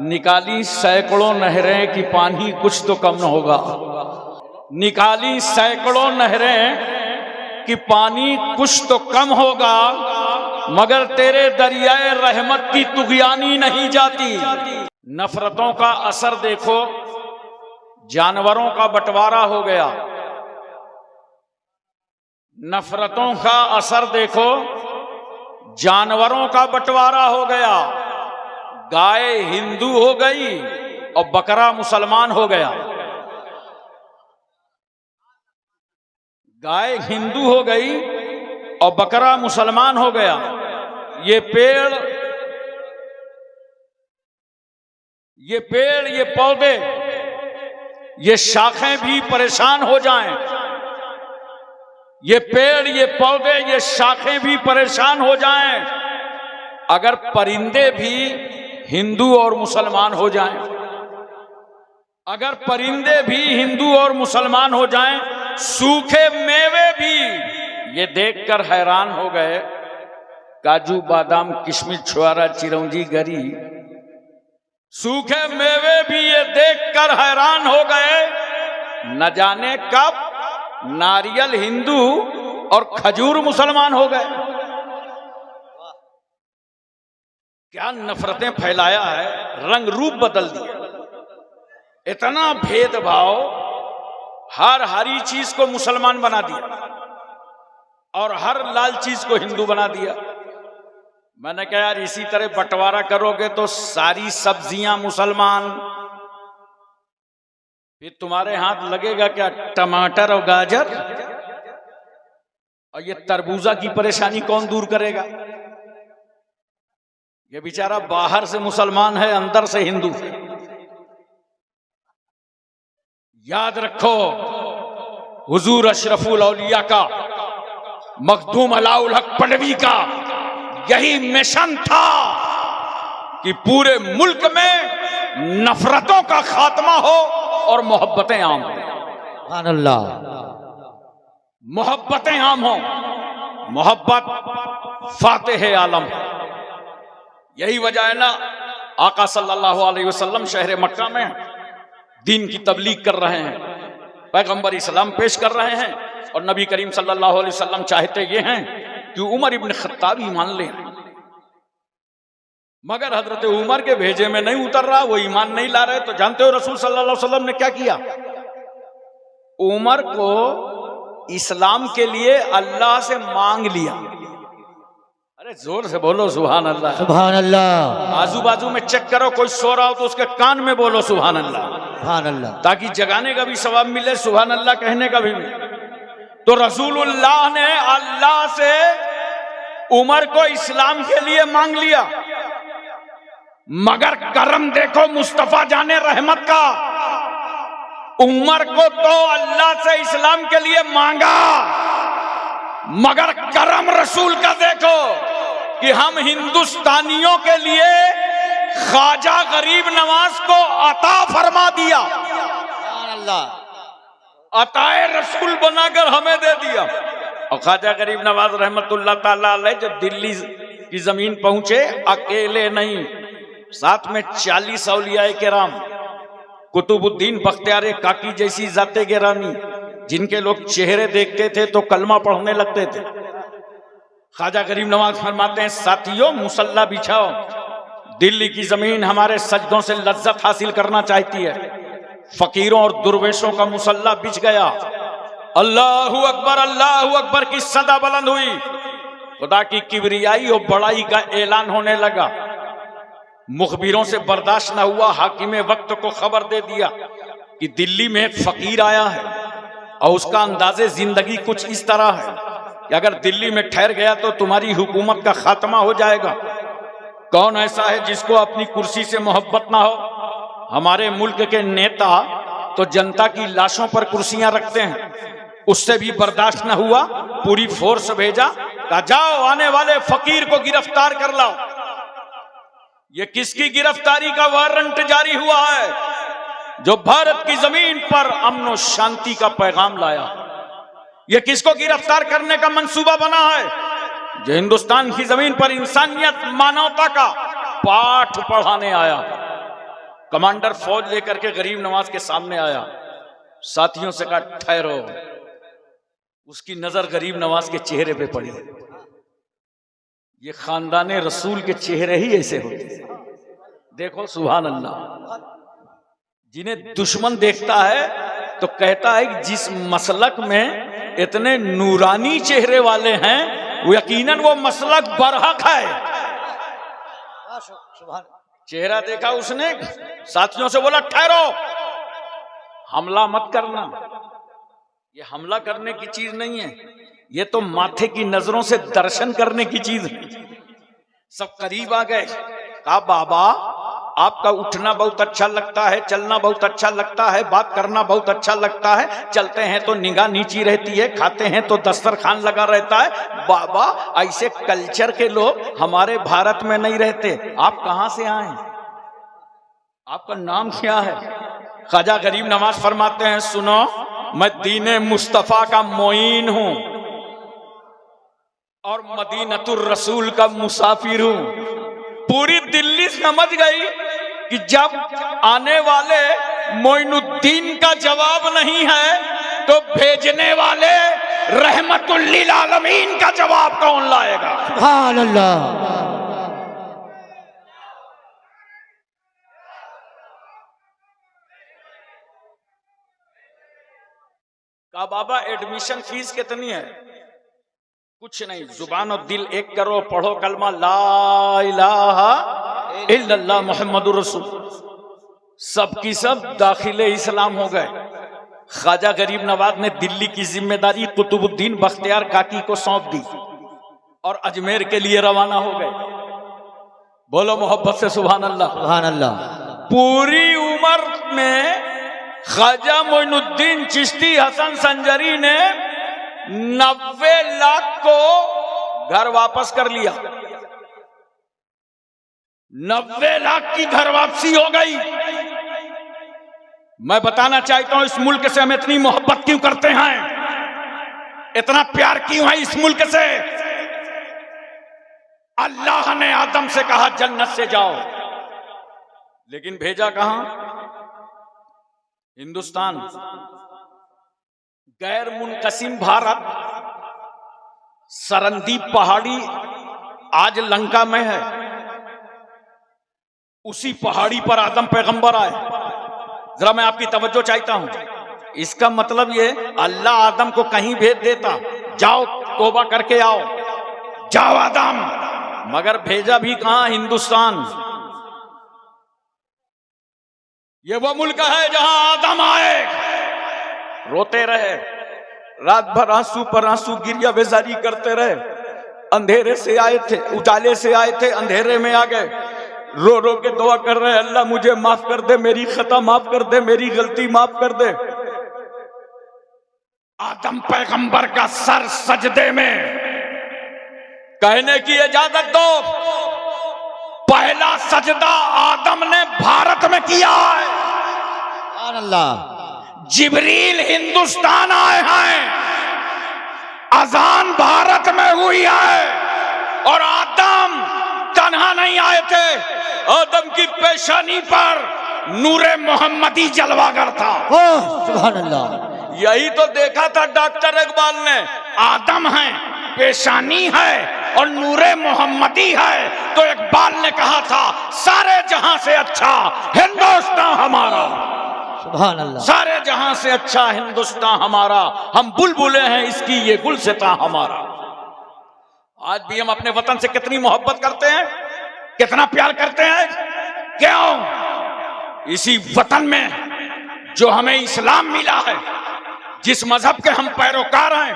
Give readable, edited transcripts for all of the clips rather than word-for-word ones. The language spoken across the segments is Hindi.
निकाली सैकड़ों नहरें कि पानी कुछ तो कम न होगा। निकाली सैकड़ों नहरें कि पानी कुछ तो कम होगा, मगर तेरे दरियाए रहमत की तुगयानी नहीं जाती। नफरतों का असर देखो, जानवरों का बंटवारा हो गया। नफरतों का असर देखो, जानवरों का बंटवारा हो गया। गाय हिंदू हो गई और बकरा मुसलमान हो गया। गाय हिंदू हो गई और बकरा मुसलमान हो गया। ये पेड़, ये पौधे, ये शाखें भी परेशान हो जाएं। ये पेड़, ये पौधे, ये शाखें भी परेशान हो जाएं अगर परिंदे भी हिंदू और मुसलमान हो जाएं। अगर परिंदे भी हिंदू और मुसलमान हो जाएं, सूखे मेवे भी ये देखकर हैरान हो गए। काजू, बादाम, किशमिश, छुआरा, चिरौंजी, गरी, सूखे मेवे भी ये देखकर हैरान हो गए। न जाने कब नारियल हिंदू और खजूर मुसलमान हो गए। क्या नफरतें फैलाया है, रंग रूप बदल दिया। इतना भेदभाव, हर हरी चीज को मुसलमान बना दिया और हर लाल चीज को हिंदू बना दिया। मैंने कहा यार इसी तरह बंटवारा करोगे तो सारी सब्जियां मुसलमान, फिर तुम्हारे हाथ लगेगा क्या टमाटर और गाजर? और ये तरबूजा की परेशानी कौन दूर करेगा? ये बेचारा बाहर से मुसलमान है, अंदर से हिंदू है। याद रखो, हुजूर अशरफुल औलिया का, मखदूम अलाउल हक पडवी का यही मिशन था कि पूरे मुल्क में नफरतों का खात्मा हो और मोहब्बतें आम हो। सुभान अल्लाह। मोहब्बतें आम हो। मोहब्बत फातिह आलम। यही वजह है ना, आका सल्लल्लाहु अलैहि वसल्लम शहर मक्का में दीन की तबलीग कर रहे हैं, पैगंबर इस्लाम पेश कर रहे हैं, और नबी करीम सल्लल्लाहु अलैहि वसल्लम चाहते ये हैं कि उमर इब्न खत्ताब ईमान ले। मगर हजरत उमर के भेजे में नहीं उतर रहा, वो ईमान नहीं ला रहे। तो जानते हो रसूल सल्लल्लाहु अलैहि वसल्लम ने क्या किया? उमर को इस्लाम के लिए अल्लाह से मांग लिया। अरे जोर से बोलो सुभान अल्लाह। सुभान अल्लाह। आजू बाजू में चेक करो, कोई सो रहा हो तो उसके कान में बोलो सुभान अल्लाह। सुभान अल्लाह। ताकि जगाने का भी सवाब मिले, सुभान अल्लाह कहने का भी मिले। तो रसूलुल्लाह ने अल्लाह से उमर को इस्लाम के लिए मांग लिया। मगर करम देखो मुस्तफा जाने रहमत का, उमर को तो अल्लाह से इस्लाम के लिए मांगा, मगर करम रसूल का देखो कि हम हिंदुस्तानियों के लिए ख्वाजा गरीब नवाज को अता फरमा दिया। अताए रसूल बनाकर हमें दे दिया। और ख्वाजा गरीब नवाज रहमतुल्लाह ताला अलैह जब दिल्ली की जमीन पहुंचे, अकेले नहीं, साथ में 40 औलियाए किराम, कुतुबुद्दीन बख्तियार काकी जैसी जाते गिरामी, जिनके लोग चेहरे देखते थे तो कलमा पढ़ने लगते थे। ख्वाजा गरीब नवाज फरमाते हैं, साथियों मुसल्ला बिछाओ, दिल्ली की जमीन हमारे सजदों से लज्जत हासिल करना चाहती है। फकीरों और दुर्वेशों का मुसल्ला बिछ गया। अल्लाहु अकबर की सदा बुलंद हुई। खुदा की किबरियाई और बड़ाई का ऐलान होने लगा। मुखबिरों से बर्दाश्त न हुआ, हाकिम वक्त को खबर दे दिया कि दिल्ली में एक फकीर आया है और उसका अंदाजे जिंदगी कुछ इस तरह है कि अगर दिल्ली में ठहर गया तो तुम्हारी हुकूमत का खात्मा हो जाएगा। कौन ऐसा है जिसको अपनी कुर्सी से मोहब्बत ना हो? हमारे मुल्क के नेता तो जनता की लाशों पर कुर्सियां रखते हैं। उससे भी बर्दाश्त न हुआ, पूरी फोर्स भेजा, कहा जाओ आने वाले फकीर को गिरफ्तार कर लाओ। ये किसकी गिरफ्तारी का वारंट जारी हुआ है? जो भारत की जमीन पर अमन और शांति का पैगाम लाया। ये किसको गिरफ्तार करने का मंसूबा बना है? जो हिंदुस्तान की जमीन पर इंसानियत, मानवता का पाठ पढ़ाने आया। कमांडर फौज लेकर के गरीब नवाज के सामने आया, साथियों से कहा ठहरो। उसकी नजर गरीब नवाज के चेहरे पे पड़ी। ये खानदाने रसूल के चेहरे ही ऐसे होते हैं। देखो सुभान अल्लाह, जिन्हें दुश्मन देखता है तो कहता है कि जिस मसलक में इतने नूरानी चेहरे वाले हैं वो यकीनन वो मसलक बरहक है। चेहरा देखा उसने, साथियों से बोला ठहरो, हमला मत करना। ये हमला करने की चीज नहीं है, ये तो माथे की नजरों से दर्शन करने की चीज है। सब करीब आ गए, कहा बाबा आपका उठना बहुत अच्छा लगता है, चलना बहुत अच्छा लगता है, बात करना बहुत अच्छा लगता है, चलते हैं तो निगाह नीची रहती है, खाते हैं तो दस्तरखान लगा रहता है। बाबा ऐसे कल्चर के लोग हमारे भारत में नहीं रहते, आप कहां से आए, आपका नाम क्या है? ख्वाजा गरीब नवाज फरमाते हैं सुनो, मैं दीने मुस्तफा का मोइन हूं और मदीनतुर रसूल का मुसाफिर हूं। पूरी दिल्ली समझ गई कि जब आने वाले मोइनुद्दीन का जवाब नहीं है तो भेजने वाले रहमतुल लिल आलमीन का जवाब कौन लाएगा? सुभान अल्लाह। कहा बाबा एडमिशन फीस कितनी है? कुछ नहीं, जुबान और दिल एक करो, पढ़ो कलमा ला इलाहा इल्लल्लाह मुहम्मदुर रसूल, सबकी सब दाखिले इस्लाम हो गए। ख्वाजा गरीब नवाज ने दिल्ली की जिम्मेदारी कुतुबुद्दीन बख्तियार काकी को सौंप दी और अजमेर के लिए रवाना हो गए। बोलो मोहब्बत से सुभान अल्लाह। सुभान अल्लाह। पूरी उम्र में ख्वाजा मोइनुद्दीन चिश्ती हसन संजरी ने 90 लाख को घर वापस कर लिया। 90 लाख की घर वापसी हो गई। मैं बताना चाहता हूं इस मुल्क से हम इतनी मोहब्बत क्यों करते हैं, इतना प्यार क्यों है इस मुल्क से। अल्लाह ने आदम से कहा जन्नत से जाओ, लेकिन भेजा कहां? हिंदुस्तान। गैर मुनकसिम भारत, सरंदीप पहाड़ी आज लंका में है, उसी पहाड़ी पर आदम पैगंबर आए। जरा मैं आपकी तवज्जो चाहता हूं, इसका मतलब ये अल्लाह आदम को कहीं भेज देता, जाओ तौबा करके आओ, जाओ आदम, मगर भेजा भी कहां? हिंदुस्तान। ये वो मुल्क है जहां आदम आए, रोते रहे, रात भर आंसू पर आंसू गिरिया बेजारी करते रहे। अंधेरे से आए थे, उजाले से आए थे, अंधेरे में आ गए, रो रो के दुआ कर रहे, अल्लाह मुझे माफ कर दे, मेरी खता माफ कर दे, मेरी गलती माफ कर दे। आदम पैगंबर का सर सजदे में, कहने की इजाजत दो, पहला सजदा आदम ने भारत में किया है। सुभान अल्लाह। जिब्रील हिंदुस्तान आए हैं, अजान भारत में हुई है, और आदम तन्हा नहीं आए थे, आदम की पेशानी पर नूरे मोहम्मदी जलवागर था। सुभान अल्लाह। यही तो देखा था डॉक्टर इकबाल ने, आदम है, पेशानी है और नूरे मोहम्मदी है, तो इकबाल ने कहा था सारे जहां से अच्छा हिंदुस्तान हमारा। सुभान अल्लाह। सारे जहां से अच्छा हिंदुस्तान हमारा, हम बुलबुले हैं इसकी, ये गुलसिता हमारा। आज भी हम अपने वतन से कितनी मोहब्बत करते हैं, कितना प्यार करते हैं। क्यों? इसी वतन में जो हमें इस्लाम मिला है, जिस मजहब के हम पैरोकार हैं।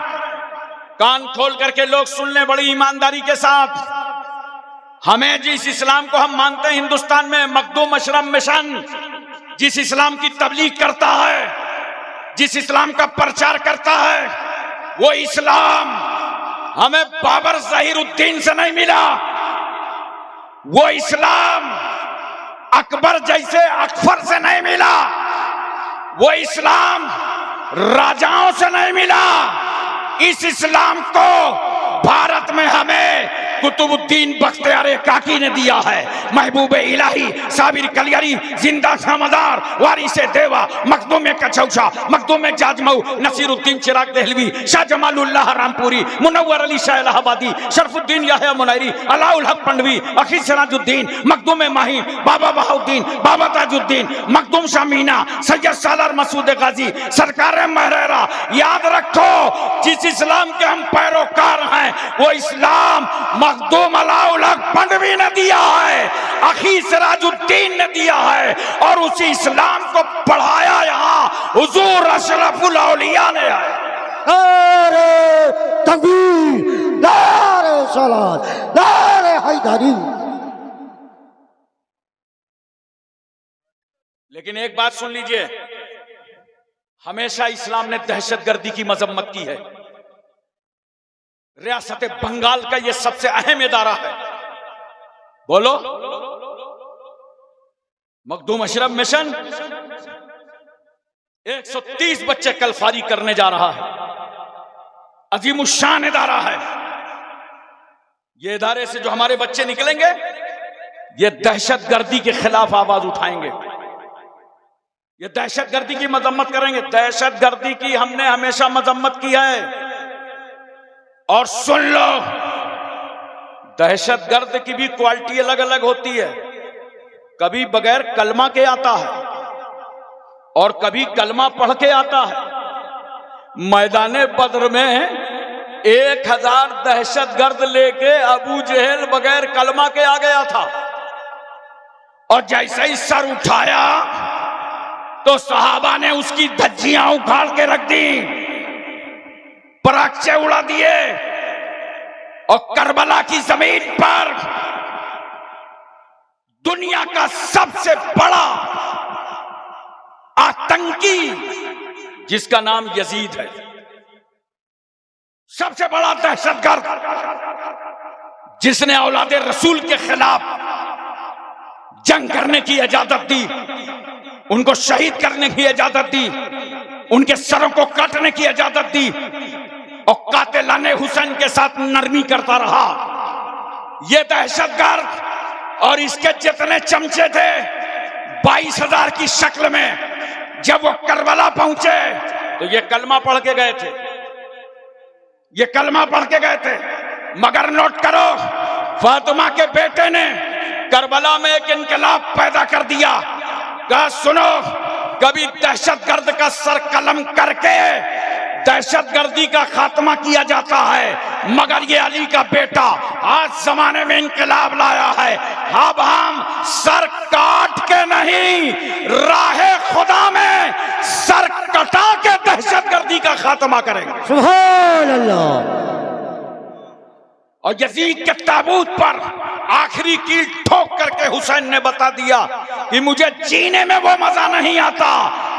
कान खोल करके लोग सुन लें बड़ी ईमानदारी के साथ, हमें जिस इस्लाम को हम मानते हैं हिंदुस्तान में, मखदूम अशरफ मिशन जिस इस्लाम की तबलीग करता है, जिस इस्लाम का प्रचार करता है, वो इस्लाम हमें बाबर ज़हीरुद्दीन से नहीं मिला, वो इस्लाम अकबर जैसे अकबर से नहीं मिला, वो इस्लाम राजाओं से नहीं मिला। इस इस्लाम को भारत में हमें कुतुबुद्दीन बख्तियार काकी ने दिया है। महबूब इलाही साबिर कलियरी जिंदा शामदार वारिसे देवा मखदूम कचौसा मखदूम जाजमऊ नसीरुद्दीन चिराग दहलवी शाह जमालुल्लाह रामपुरी मुनव्वर अली शाह इलाहाबादी शरफुद्दीन याहया मुनैरी अलाउल हक पंडवी अखी सिराजुद्दीन मखदूम माही बाबा बहाउद्दीन बाबा ताजुद्दीन मखदूम शाह मीना सैयद सालार मसूद गाजी सरकार महरेरा। याद रखो जिस इस्लाम के हम पैरोकार हैं वो इस्लाम मखदूम अलाउल हक पंडवी ने दिया है, अखी सिराजुद्दीन ने दिया है और उसी इस्लाम को पढ़ाया यहाँ हुजूर अशरफुल औलिया ने है। नारे तकबीर, नारे सलात, नारे हैदरी। लेकिन एक बात सुन लीजिए, हमेशा इस्लाम ने दहशतगर्दी की मजम्मत की है। रियासत बंगाल का यह सबसे अहम इदारा है। बोलो, मखदूम अशरफ मिशन 130 बच्चे कल फारी करने जा रहा है। अजीमुशान इदारा है। ये इदारे से जो हमारे बच्चे निकलेंगे ये दहशतगर्दी के खिलाफ आवाज उठाएंगे, ये दहशतगर्दी की मजम्मत करेंगे। दहशतगर्दी की हमने हमेशा मजम्मत की है। और सुन लो, दहशतगर्द की भी क्वालिटी अलग अलग होती है। कभी बगैर कलमा के आता है और कभी कलमा पढ़ के आता है। मैदाने बद्र में 1000 दहशतगर्द लेके अबू जहल बगैर कलमा के आ गया था और जैसे ही सर उठाया तो सहाबा ने उसकी धज्जियां उखाड़ के रख दी, पराग से उड़ा दिए और करबला की जमीन पर दुनिया का सबसे बड़ा आतंकी जिसका नाम यजीद है, सबसे बड़ा दहशतगर्द जिसने औलादे रसूल के खिलाफ जंग करने की इजाजत दी, उनको शहीद करने की इजाजत दी, उनके सरों को काटने की इजाजत दी और कातिलाने हुसैन के साथ नरमी करता रहा। यह दहशतगर्द और इसके जितने चमचे थे 22,000 की शक्ल में जब वो करबला पहुंचे तो ये कलमा पढ़ के गए थे, ये कलमा पढ़ के गए थे। मगर नोट करो, फातिमा के बेटे ने करबला में एक इनकलाब पैदा कर दिया। कहा सुनो, कभी दहशतगर्द का सर कलम करके दहशतगर्दी का खात्मा किया जाता है, मगर ये अली का बेटा आज जमाने में इनकलाब लाया है। अब हम सर काट के नहीं, राहे खुदा में सर कटा के दहशतगर्दी का खात्मा करेंगे। सुभान अल्लाह। और यजीद के ताबूत पर आखिरी कील ठोक करके हुसैन ने बता दिया कि मुझे जीने में वो मजा नहीं आता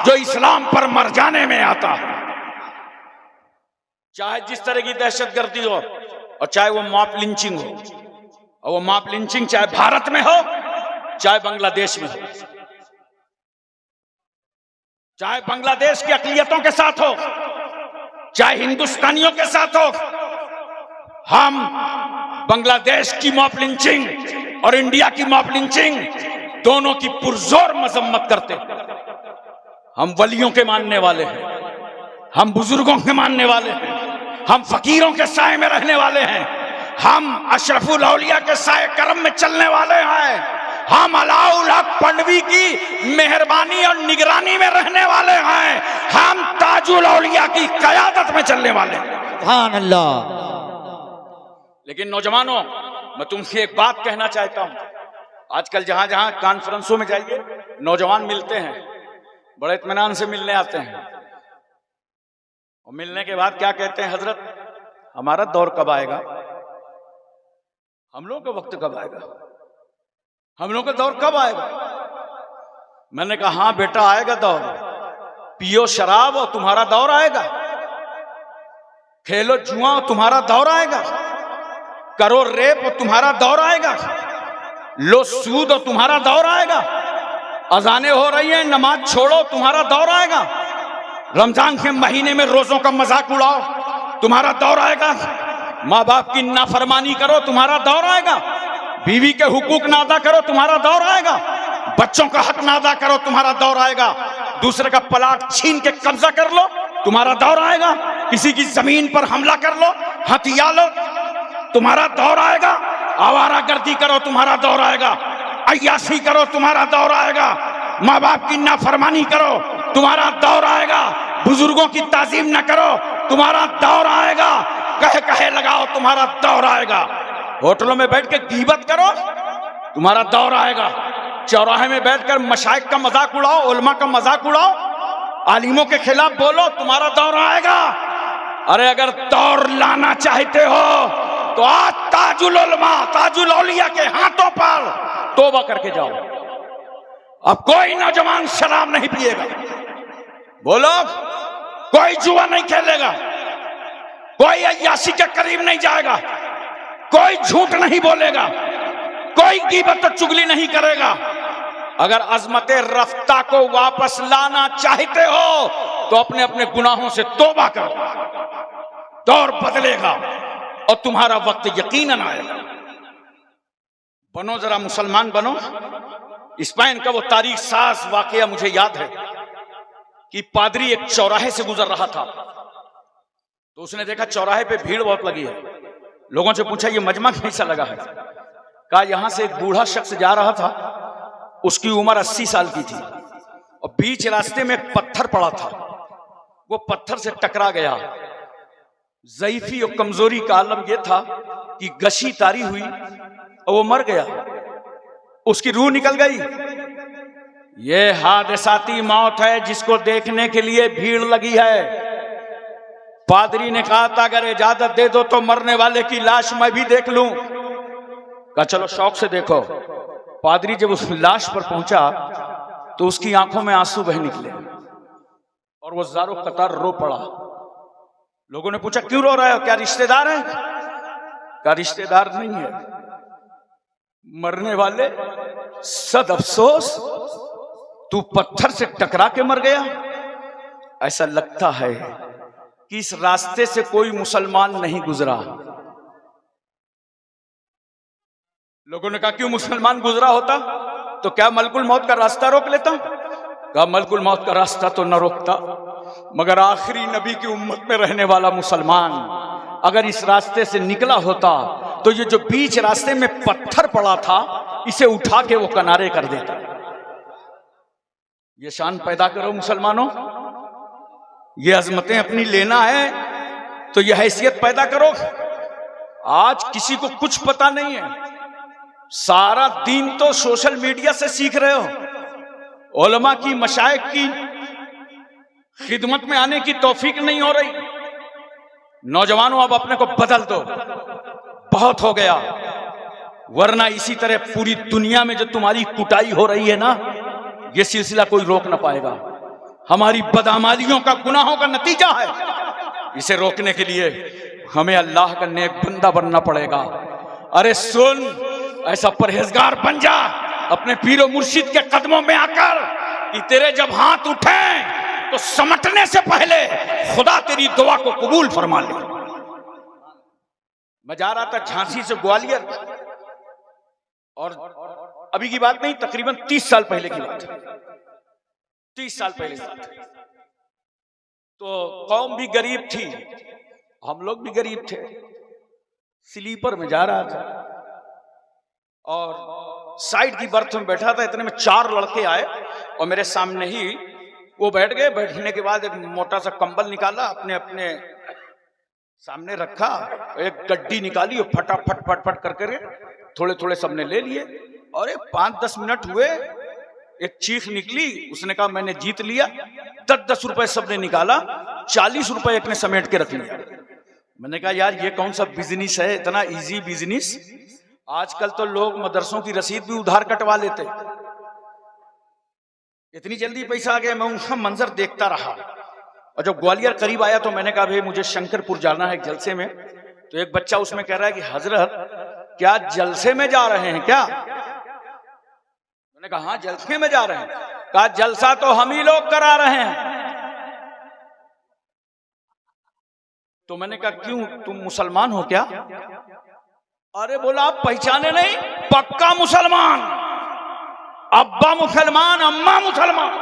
जो इस्लाम पर मर जाने में आता है। चाहे जिस तरह की दहशतगर्दी हो और चाहे वो मॉब लिंचिंग हो, और वो मॉब लिंचिंग चाहे भारत में हो चाहे बांग्लादेश में हो, चाहे बांग्लादेश की अकलियतों के साथ हो चाहे हिंदुस्तानियों के साथ हो, हम बांग्लादेश की मॉब लिंचिंग और इंडिया की मॉब लिंचिंग दोनों की पुरजोर मजम्मत करते। हम वलियों के मानने वाले हैं, हम बुजुर्गों के मानने वाले हैं, हम फकीरों के साए में रहने वाले हैं, हम अशरफुल औलिया के साए करम में चलने वाले हैं, हम अलाउल हक पंडवी की मेहरबानी और निगरानी में रहने वाले हैं, हम ताजुल औलिया की क़यादत में चलने वाले हैं। सुभान अल्लाह। लेकिन नौजवानों, मैं तुमसे एक बात कहना चाहता हूं। आजकल जहां जहां कॉन्फ्रेंसों में जाइए, नौजवान मिलते हैं, बड़े इत्मीनान से मिलने आते हैं और मिलने के बाद क्या कहते हैं, हजरत हमारा दौर कब आएगा, हम लोग का वक्त कब आएगा, हम लोग का दौर कब आएगा। मैंने कहा हाँ बेटा आएगा दौर, पियो शराब और तुम्हारा दौर आएगा, खेलो जुआ और तुम्हारा दौर आएगा, करो रेप और तुम्हारा दौर आएगा, लो सूद और तुम्हारा दौर आएगा, अजानें हो रही हैं नमाज छोड़ो तुम्हारा दौर आएगा, रमजान के महीने में रोजों का मजाक उड़ाओ तुम्हारा दौर आएगा, माँ बाप की नाफरमानी करो तुम्हारा दौर आएगा, बीवी के हुकूक ना अदा करो तुम्हारा दौर आएगा, बच्चों का हक ना अदा करो तुम्हारा दौर आएगा, दूसरे का प्लाट छीन के कब्जा कर लो तुम्हारा दौर आएगा, किसी की जमीन पर हमला कर लो, हथिया लो तुम्हारा दौर आएगा, आवारागर्दी करो तुम्हारा दौर आएगा, अय्याशी करो तुम्हारा दौर आएगा, माँ बाप की नाफरमानी करो तुम्हारा दौर आएगा, बुजुर्गों की ताजीम न करो तुम्हारा दौर आएगा, कहे कहे लगाओ तुम्हारा दौर आएगा, होटलों में बैठ के गीबत करो तुम्हारा दौर आएगा, चौराहे में बैठकर मशाइख का मजाक उड़ाओ, उलमा का मजाक उड़ाओ, आलिमों के खिलाफ बोलो तुम्हारा दौर आएगा। अरे अगर दौर लाना चाहते हो तो आज ताजुल उलमा ताजुल औलिया के हाथों पर तौबा करके जाओ। अब कोई नौजवान शराब नहीं पिएगा, बोलो कोई जुआ नहीं खेलेगा, कोई अय्याशी के करीब नहीं जाएगा, कोई झूठ नहीं बोलेगा, कोई गीबत और चुगली नहीं करेगा। अगर अजमत रफ्ता को वापस लाना चाहते हो तो अपने अपने गुनाहों से तौबा करो, दौर बदलेगा और तुम्हारा वक्त यकीनन आएगा। बनो जरा मुसलमान बनो। स्पेन का वो तारीख साज वाकया मुझे याद है कि पादरी एक चौराहे से गुजर रहा था, तो उसने देखा चौराहे पे भीड़ बहुत लगी है। लोगों से पूछा ये मजमा कैसा लगा है? कहा यहां से एक बूढ़ा शख्स जा रहा था, उसकी उम्र 80 साल की थी और बीच रास्ते में एक पत्थर पड़ा था, वो पत्थर से टकरा गया। ज़ईफी और कमजोरी का आलम यह था कि गशी तारी हुई और वो मर गया, उसकी रूह निकल गई। ये हादसाती मौत है जिसको देखने के लिए भीड़ लगी है। पादरी ने कहा था अगर इजाजत दे दो तो मरने वाले की लाश मैं भी देख लूं। कहा चलो शौक से देखो। पादरी जब उस लाश पर पहुंचा तो उसकी आंखों में आंसू बह निकले और वो ज़ारो कतार रो पड़ा। लोगों ने पूछा क्यों रो रहे हो, क्या रिश्तेदार है? क्या रिश्तेदार नहीं है, मरने वाले सद अफसोस तू पत्थर से टकरा के मर गया। ऐसा लगता है कि इस रास्ते से कोई मुसलमान नहीं गुजरा। लोगों ने कहा क्यों मुसलमान गुजरा होता तो क्या मलकुल मौत का रास्ता रोक लेता? कहा मलकुल मौत का रास्ता तो न रोकता, मगर आखिरी नबी की उम्मत में रहने वाला मुसलमान अगर इस रास्ते से निकला होता तो ये जो बीच रास्ते में पत्थर पड़ा था इसे उठा के वो किनारे कर देता। ये शान पैदा करो मुसलमानों, ये अजमतें अपनी लेना है तो ये हैसियत पैदा करो। आज किसी को कुछ पता नहीं है, सारा दीन तो सोशल मीडिया से सीख रहे हो। उलमा की मशाइख की खिदमत में आने की तौफीक नहीं हो रही। नौजवानों अब अपने को बदल दो, बहुत हो गया, वरना इसी तरह पूरी दुनिया में जो तुम्हारी कुटाई हो रही है ना, ये सिलसिला कोई रोक ना पाएगा। हमारी बदअमालियों का, गुनाहों का नतीजा है। इसे रोकने के लिए हमें अल्लाह का नेक बंदा बनना पड़ेगा। अरे सुन, ऐसा परहेजगार बन जा अपने पीरो मुर्शिद के कदमों में आकर कि तेरे जब हाथ उठे तो समटने से पहले खुदा तेरी दुआ को कबूल फरमा ले। मैं जा रहा था झांसी से ग्वालियर, और अभी की बात नहीं, तकरीबन 30 साल पहले की बात है। 30 साल पहले की बात है। तो कौम भी गरीब थी, हम लोग भी गरीब थे। स्लीपर में जा रहा था और साइड की बर्थ में बैठा था। इतने में 4 लड़के आए और मेरे सामने ही वो बैठ गए। बैठने के बाद एक मोटा सा कंबल निकाला, अपने अपने सामने रखा, एक गड्डी निकाली और फटाफट फटफट करके थोड़े थोड़े सबने ले लिए। और 5-10 मिनट हुए, एक चीख निकली, उसने कहा मैंने जीत लिया। 10-10 रुपए सबने निकाला, 40 रुपए एक ने समेट के रख लिया। मैंने कहा यार ये कौन सा बिजनेस है, इतना इजी बिजनेस। आजकल तो लोग मदरसों की रसीद भी उधार कटवा लेते, इतनी जल्दी पैसा आ गया। मैं उनका मंजर देखता रहा और जब ग्वालियर करीब आया तो मैंने कहा भाई मुझे शंकरपुर जाना है एक जलसे में। तो एक बच्चा उसमें कह रहा है कि हजरत क्या जलसे में जा रहे हैं क्या? मैंने कहा हाँ जलसे में जा रहे हैं। कहा जलसा तो हम ही लोग करा रहे हैं। तो मैंने कहा क्यों, तुम मुसलमान हो क्या? अरे बोला आप पहचाने नहीं, पक्का मुसलमान, अब्बा मुसलमान, अम्मा मुसलमान,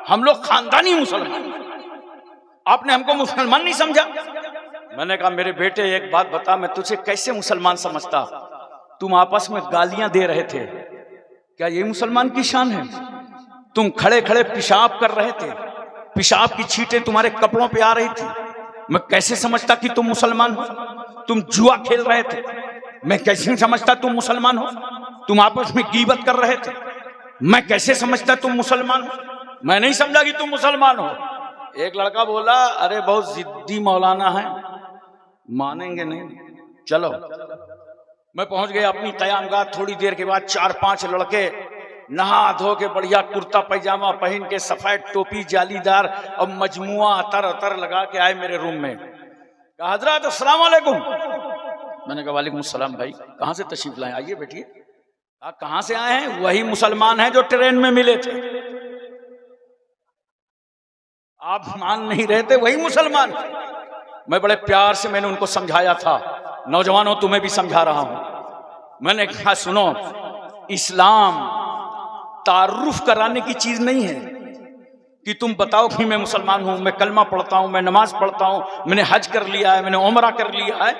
हम लोग खानदानी मुसलमान, आपने हमको मुसलमान नहीं समझा। मैंने कहा मेरे बेटे एक बात बता, मैं तुझे कैसे मुसलमान समझता? तुम आपस में गालियां दे रहे थे, क्या ये मुसलमान की शान है? तुम खड़े खड़े पेशाब कर रहे थे, पेशाब की छींटें तुम्हारे कपड़ों पे आ रही थी, मैं कैसे समझता कि तुम मुसलमान हो? तुम जुआ खेल रहे थे, मैं कैसे समझता तुम मुसलमान हो? तुम आपस में गीबत कर रहे थे, मैं कैसे समझता तुम मुसलमान हो? मैं नहीं समझा कि तुम मुसलमान हो। एक लड़का बोला अरे बहुत जिद्दी मौलाना है, मानेंगे नहीं, चलो। मैं पहुंच गया अपनी कयामगाह। थोड़ी देर के बाद 4-5 लड़के नहा धो के बढ़िया कुर्ता पैजामा पहन के, सफेद टोपी जालीदार और मजमुआ अतर अतर लगा के आए मेरे रूम में। कहा हजरत अस्सलाम वालेकुम। मैंने कहा वालेकुम सलाम भाई, कहाँ से तशरीफ लाए, आइए बैठिए। कहाँ से आए हैं? वही मुसलमान हैं जो ट्रेन में मिले थे। आप मान नहीं रहे थे, वही मुसलमान। मैं बड़े प्यार से मैंने उनको समझाया था, नौजवानों तुम्हें भी समझा रहा हूं। मैंने कहा सुनो, इस्लाम तारुफ कराने की चीज नहीं है कि तुम बताओ कि मैं मुसलमान हूं, मैं कलमा पढ़ता हूं, मैं नमाज पढ़ता हूं, मैंने हज कर लिया है, मैंने उमरा कर लिया है।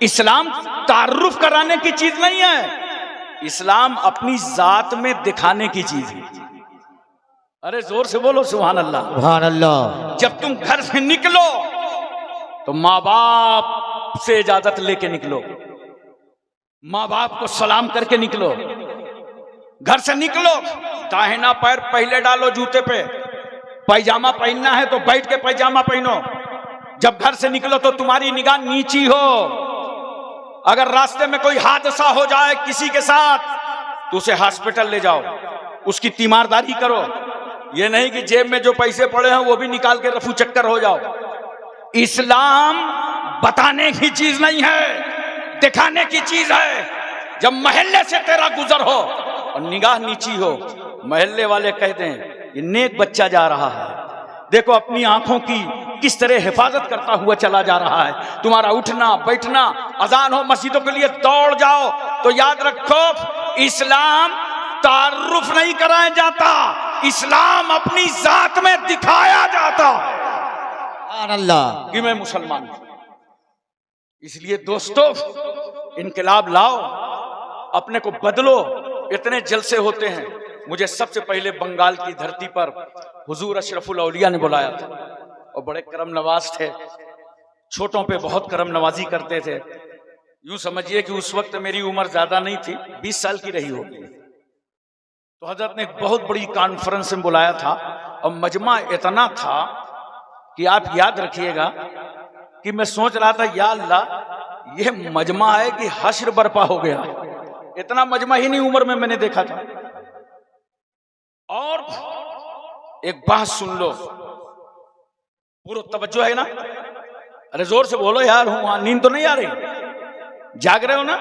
इस्लाम तारुफ कराने की चीज नहीं है, इस्लाम अपनी जात में दिखाने की चीज है। अरे जोर से बोलो सुभान अल्लाह। सुभान अल्लाह। जब तुम घर से निकलो तो माँ बाप से इजाजत लेके निकलो, माँ बाप को सलाम करके निकलो। घर से निकलो, दाहिना पैर पहले डालो जूते पे, पैजामा पहनना है तो बैठ के पैजामा पहनो। जब घर से निकलो तो तुम्हारी निगाह नीची हो। अगर रास्ते में कोई हादसा हो जाए किसी के साथ तो उसे हॉस्पिटल ले जाओ, उसकी तीमारदारी करो। ये नहीं कि जेब में जो पैसे पड़े हैं वो भी निकाल के रफू चक्कर हो जाओ। इस्लाम बताने की चीज नहीं है, दिखाने की चीज है। जब मोहल्ले से तेरा गुजर हो और निगाह नीची हो, मोहल्ले वाले कहते हैं ये नेक बच्चा जा रहा है, देखो अपनी आंखों की किस तरह हिफाजत करता हुआ चला जा रहा है। तुम्हारा उठना बैठना, अजान हो मस्जिदों के लिए दौड़ जाओ। तो याद रखो, इस्लाम तारुफ नहीं कराया जाता, इस्लाम अपनी जात में दिखाया जाता अल्लाह कि मैं मुसलमान हूं। इसलिए दोस्तों, इनकलाब लाओ, अपने को बदलो। इतने जलसे होते हैं। मुझे सबसे पहले बंगाल की धरती पर हुजूर अशरफुल औलिया ने बुलाया था और बड़े करम नवाज थे, छोटों पे बहुत करम नवाजी करते थे। यूं समझिए कि उस वक्त मेरी उम्र ज्यादा नहीं थी, 20 साल की रही होगी। तो हजरत ने एक बहुत बड़ी कॉन्फ्रेंस में बुलाया था और मजमा इतना था कि आप याद रखिएगा कि मैं सोच रहा था या अल्लाह ये मजमा है कि हश्र बर्पा हो गया। इतना मजमा ही नहीं उम्र में मैंने देखा था। और एक बात सुन लो, पूरा तवज्जो है ना? अरे जोर से बोलो यार, हूं नींद तो नहीं आ रही, जाग रहे हो ना?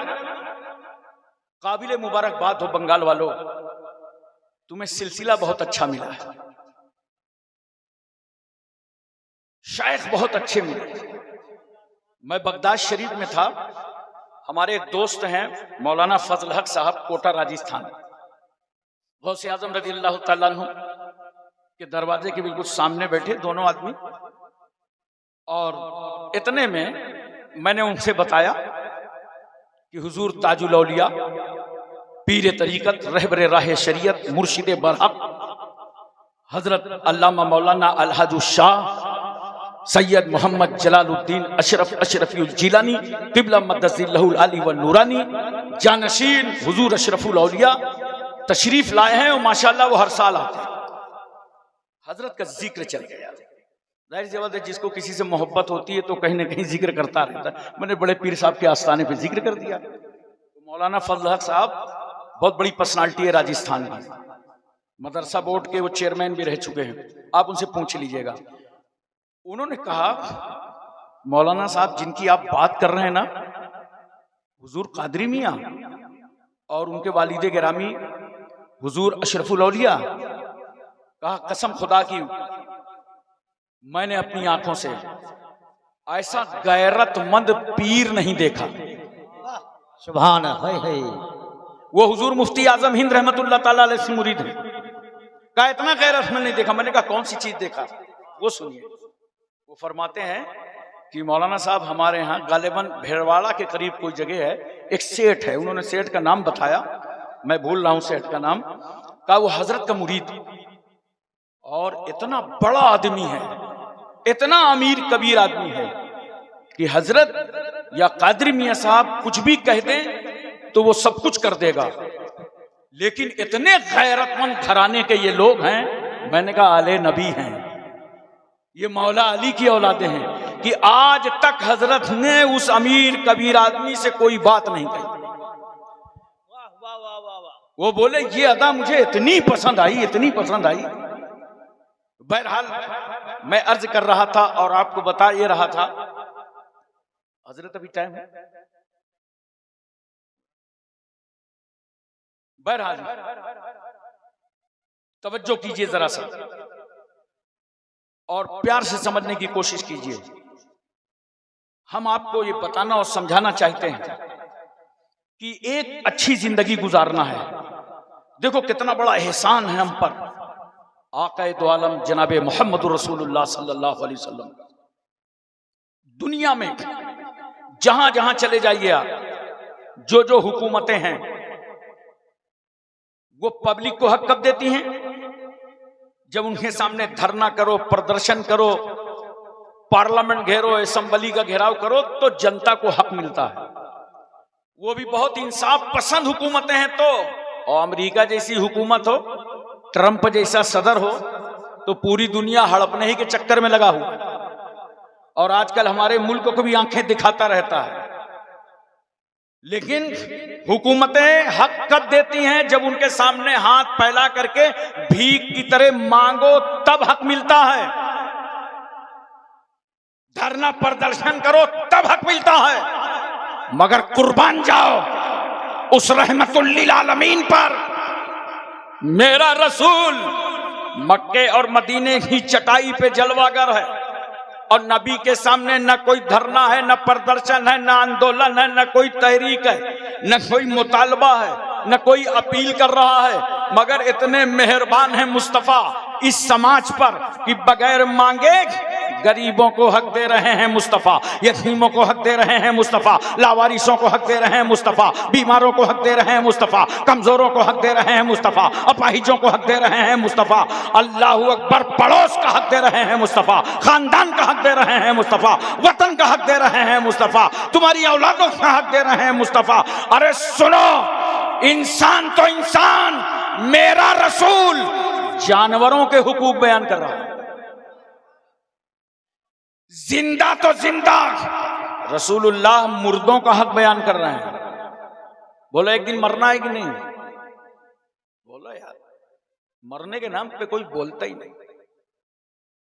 काबिले मुबारकबाद हो बंगाल वालों, तुम्हें सिलसिला बहुत अच्छा मिला है, शायख बहुत अच्छे मिले। मैं बगदाद शरीफ में था, हमारे एक दोस्त हैं मौलाना फजल हक साहब, कोटा राजस्थान, गौसे आजम रज़ियल्लाहु ताला अन्हु के दरवाजे के बिल्कुल सामने बैठे दोनों आदमी। और इतने में मैंने उनसे बताया कि हुजूर ताजुल औलिया, पीर तरीकत, रहबर राह शरीयत, मुर्शिद बरहक हजरत अल्लामा मौलाना अलहाज शाह सैयद मोहम्मद जलालुद्दीन अशरफी जिलानी क़िबला मद्दसिल्लहुल आली व नूरानी जानशीन हुजूर अशरफुल औलिया तशरीफ लाए हैं और माशाअल्लाह वो हर साल आते हैं। हजरत का जिक्र चल गया। जाहिर सी बात है, जिसको किसी से मोहब्बत होती है तो कहीं ना कहीं जिक्र करता रहता है। मैंने बड़े पीर साहब के आस्थाने पे जिक्र कर दिया। तो मौलाना फजल हक साहब बहुत बड़ी पर्सनालिटी है राजस्थान की, मदरसा बोर्ड के वो चेयरमैन भी रह चुके हैं, आप उनसे पूछ लीजिएगा। उन्होंने कहा मौलाना साहब जिनकी आप बात कर रहे हैं ना, हुजूर कादरी मियां और उनके वालिदे गिरामी हुजूर अशरफुल औलिया, कहा कसम खुदा की मैंने अपनी आंखों से ऐसा गैरतमंद पीर नहीं देखा। सुभान है। वो हुजूर मुफ्ती आजम हिंद रहमतुल्लाह ताला अलैह से मुरीद है। कहा इतना गैरतमंद नहीं देखा। मैंने कहा कौन सी चीज देखा? वो सुनिए। वो फरमाते हैं कि मौलाना साहब हमारे यहाँ गालिबन भेड़वाड़ा के करीब कोई जगह है, एक सेठ है, उन्होंने सेठ का नाम बताया, मैं भूल रहा हूं सेठ का नाम। कहा वो हजरत का मुरीद और इतना बड़ा आदमी है, इतना अमीर कबीर आदमी है कि हजरत या कादरी मियां साहब कुछ भी कह दें तो वो सब कुछ कर देगा। लेकिन इतने गैरतमंद घराने के ये लोग हैं। मैंने कहा आले नबी हैं, ये मौला अली की औलादे हैं कि आज तक हजरत ने उस अमीर कबीर आदमी से कोई बात नहीं कही। वो बोले ये अदा मुझे इतनी पसंद आई, इतनी पसंद आई। बहरहाल मैं अर्ज कर रहा था और आपको बता ये रहा था। हजरत अभी टाइम है। बहरहाल तवज्जो कीजिए जरा सा और प्यार से समझने की कोशिश कीजिए। हम आपको ये बताना और समझाना चाहते हैं कि एक अच्छी जिंदगी गुजारना है। देखो कितना बड़ा एहसान है हम पर आक़ाए दो आलम जनाब मोहम्मद रसूलुल्लाह सल्लल्लाहु अलैहि वसल्लम। दुनिया में जहां जहां चले जाइए आप, जो जो हुकूमतें हैं वो पब्लिक को हक कब देती हैं? जब उनके सामने धरना करो, प्रदर्शन करो, पार्लियामेंट घेरो, असेंबली का घेराव करो तो जनता को हक मिलता है। वो भी बहुत इंसाफ पसंद हुकूमतें हैं तो, और अमेरिका जैसी हुकूमत हो, ट्रंप जैसा सदर हो तो पूरी दुनिया हड़पने ही के चक्कर में लगा हुआ। और आजकल हमारे मुल्क को भी आंखें दिखाता रहता है। लेकिन हुकूमतें हक कब देती हैं? जब उनके सामने हाथ फैला करके भीख की तरह मांगो तब हक मिलता है। धरना प्रदर्शन करो तब हक मिलता है। मगर कुर्बान जाओ उस रहमतुल लिल आलमीन पर। मेरा रसूल मक्के और मदीने की चटाई पे जलवागर है और नबी के सामने न कोई धरना है, न प्रदर्शन है, न आंदोलन है, न कोई तहरीक है, न कोई मुतालबा है, न कोई अपील कर रहा है। मगर इतने मेहरबान है मुस्तफा इस समाज पर कि बगैर मांगे गरीबों को हक दे रहे हैं मुस्तफा, यतीमों को हक दे रहे हैं मुस्तफा, लावारिसों को हक दे रहे हैं मुस्तफा, बीमारों को हक दे रहे हैं मुस्तफा, कमजोरों को हक दे रहे हैं मुस्तफा, अपाहिजों को हक दे रहे हैं मुस्तफा, अल्लाहू अकबर, पड़ोस का हक दे रहे हैं मुस्तफा, खानदान का हक दे रहे हैं मुस्तफा, वतन का हक दे रहे हैं मुस्तफा, तुम्हारी औलादों का हक दे रहे हैं मुस्तफा। अरे सुनो, इंसान तो इंसान, मेरा रसूल जानवरों के हुकूक बयान कर रहा है। जिंदा तो जिंदा रसूलुल्लाह मुर्दों का हक बयान कर रहे हैं। बोलो एक दिन मरना है कि नहीं? बोलो यार, मरने के नाम पे कोई बोलता ही नहीं।